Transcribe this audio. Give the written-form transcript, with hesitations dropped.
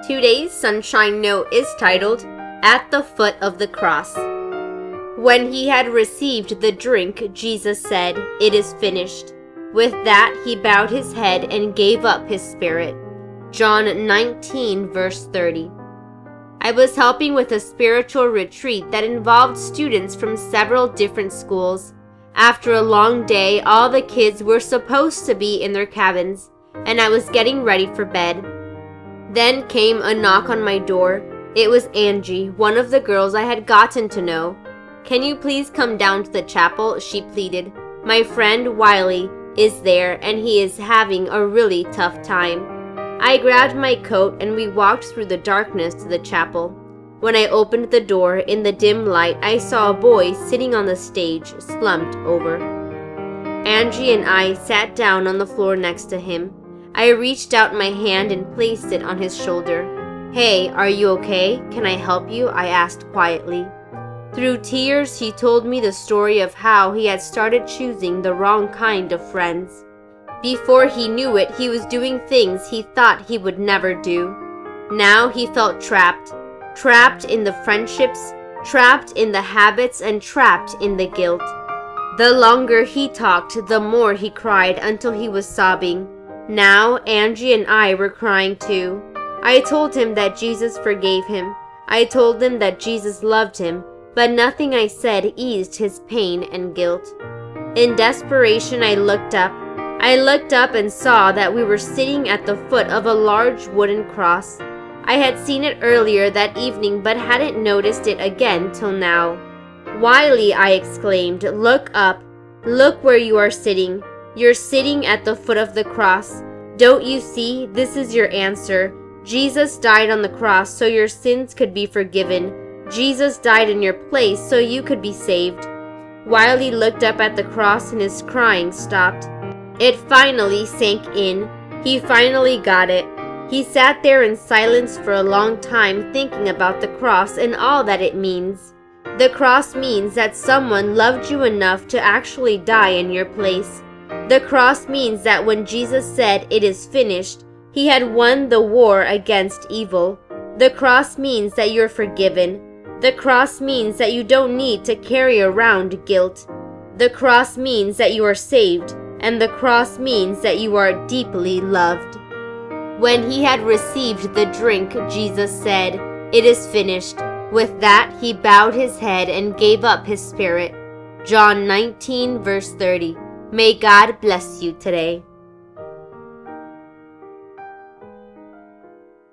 Today's Sunshine Note is titled, At the Foot of the Cross. When he had received the drink, Jesus said, "It is finished." With that, he bowed his head and gave up his spirit. John 19, verse 30. I was helping with a spiritual retreat that involved students from several different schools. After a long day, all the kids were supposed to be in their cabins, and I was getting ready for bed. Then came a knock on my door. It was Angie, one of the girls I had gotten to know. "Can you please come down to the chapel?" she pleaded. "My friend Wiley is there, and he is having a really tough time." I grabbed my coat and we walked through the darkness to the chapel. When I opened the door, in the dim light, I saw a boy sitting on the stage, slumped over. Angie and I sat down on the floor next to him. I reached out my hand and placed it on his shoulder. "Hey, are you okay? Can I help you?" I asked quietly. Through tears, he told me the story of how he had started choosing the wrong kind of friends. Before he knew it, he was doing things he thought he would never do. Now he felt trapped in the friendships, trapped in the habits, and trapped in the guilt. The longer he talked, the more he cried until he was sobbing. Now Angie and I were crying too. I told him that Jesus forgave him. I told him that Jesus loved him, but nothing I said eased his pain and guilt. In desperation, I looked up. I looked up and saw that we were sitting at the foot of a large wooden cross. I had seen it earlier that evening but hadn't noticed it again till now. "Wiley," I exclaimed, "look up. Look where you are sitting. You're sitting at the foot of the cross. Don't you see? This is your answer. Jesus died on the cross so your sins could be forgiven. Jesus died in your place so you could be saved." Wiley looked up at the cross and his crying stopped. It finally sank in. He finally got it. He sat there in silence for a long time thinking about the cross and all that it means. The cross means that someone loved you enough to actually die in your place. The cross means that when Jesus said, "It is finished," he had won the war against evil. The cross means that you're forgiven. The cross means that you don't need to carry around guilt. The cross means that you are saved. And the cross means that you are deeply loved. When he had received the drink, Jesus said, "It is finished." With that, he bowed his head and gave up his spirit. John 19, verse 30. May God bless you today.